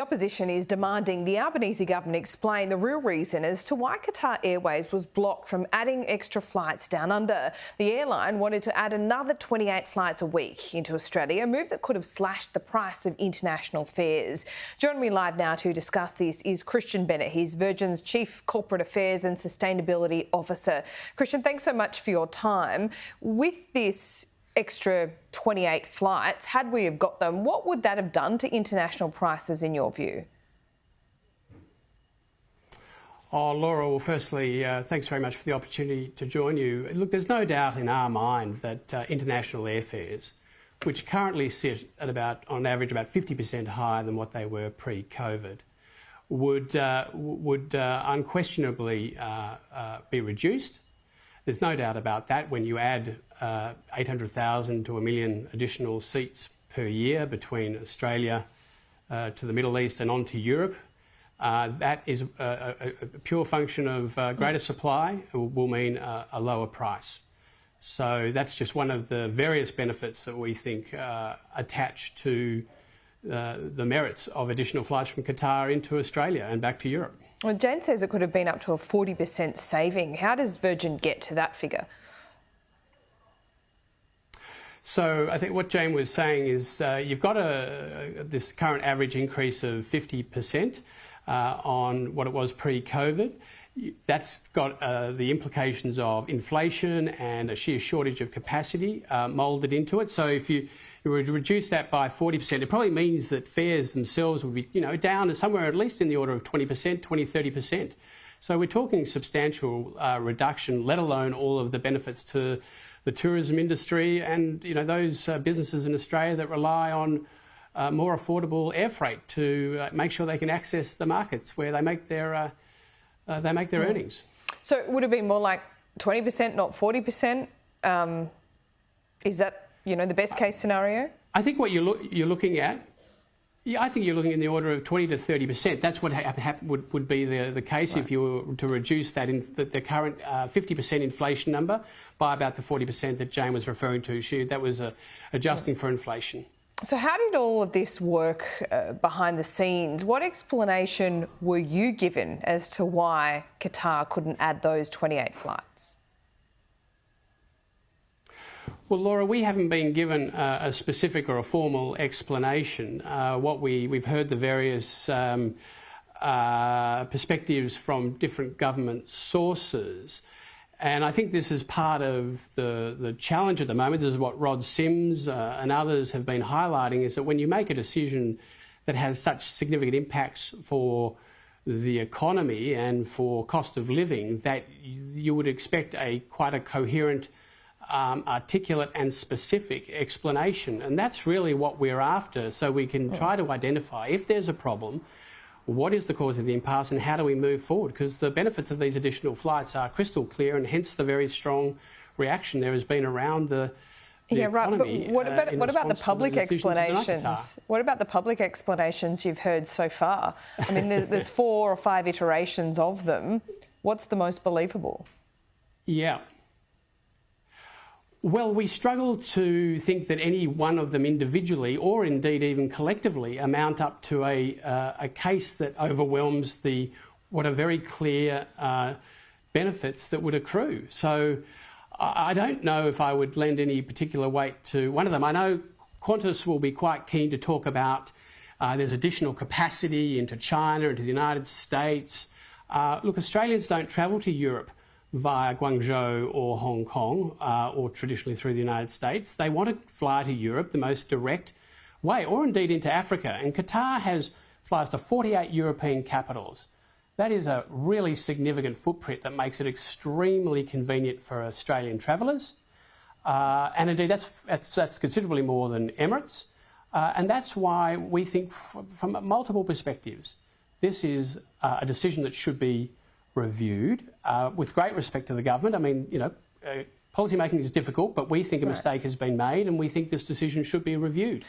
The opposition is demanding the Albanese government explain the real reason as to why Qatar Airways was blocked from adding extra flights down under. The airline wanted to add another 28 flights a week into Australia, a move that could have slashed the price of international fares. Joining me live now to discuss this is Christian Bennett. He's Virgin's Chief Corporate Affairs and Sustainability Officer. Christian, thanks so much for your time. With this extra 28 flights, had we have got them, what would that have done to international prices in your view? Oh, Laura, well, firstly, thanks very much for the opportunity to join you. Look, there's no doubt in our mind that international airfares, which currently sit at about, on average, about 50% higher than what they were pre-COVID, would unquestionably be reduced. There's no doubt about that. When you add 800,000 to 1 million additional seats per year between Australia to the Middle East and on to Europe, that is a pure function of greater supply will mean a lower price. So that's just one of the various benefits that we think attach to the merits of additional flights from Qatar into Australia and back to Europe. Well, Jane says it could have been up to a 40% saving. How does Virgin get to that figure? So I think what Jane was saying is you've got this current average increase of 50% on what it was pre-COVID. That's got the implications of inflation and a sheer shortage of capacity moulded into it. So if you were to reduce that by 40%, it probably means that fares themselves would be, down somewhere at least in the order of 20%, 20, 30%. So we're talking substantial reduction, let alone all of the benefits to the tourism industry and, those businesses in Australia that rely on more affordable air freight to make sure they can access the markets where they make their earnings. So it would have been more like 20%, not 40%. Is that, the best case scenario? I think what you're looking at, I think you're looking in the order of 20 to 30%. That's what would be the case if you were to reduce that the current 50% inflation number by about the 40% that Jane was referring to. That was adjusting for inflation. So how did all of this work behind the scenes? What explanation were you given as to why Qatar couldn't add those 28 flights? Well, Laura, we haven't been given a specific or a formal explanation. We've heard the various perspectives from different government sources. And I think this is part of the challenge at the moment. This is what Rod Sims and others have been highlighting, is that when you make a decision that has such significant impacts for the economy and for cost of living, that you would expect quite a coherent, articulate and specific explanation. And that's really what we're after, so we can try to identify if there's a problem, what is the cause of the impasse and how do we move forward? Because the benefits of these additional flights are crystal clear, and hence the very strong reaction there has been around the economy. But what about the public explanations? What about the public explanations you've heard so far? I mean, there's 4 or 5 iterations of them. What's the most believable? Yeah. Well, we struggle to think that any one of them individually, or indeed even collectively, amount up to a case that overwhelms what are very clear benefits that would accrue. So I don't know if I would lend any particular weight to one of them. I know Qantas will be quite keen to talk about there's additional capacity into China, into the United States. Look, Australians don't travel to Europe via Guangzhou or Hong Kong, or traditionally through the United States. They want to fly to Europe the most direct way, or indeed into Africa. And Qatar flies to 48 European capitals. That is a really significant footprint that makes it extremely convenient for Australian travellers. And indeed, that's considerably more than Emirates. And that's why we think, from multiple perspectives, this is a decision that should be reviewed with great respect to the government. I mean, policy making is difficult, but we think a mistake has been made, and we think this decision should be reviewed.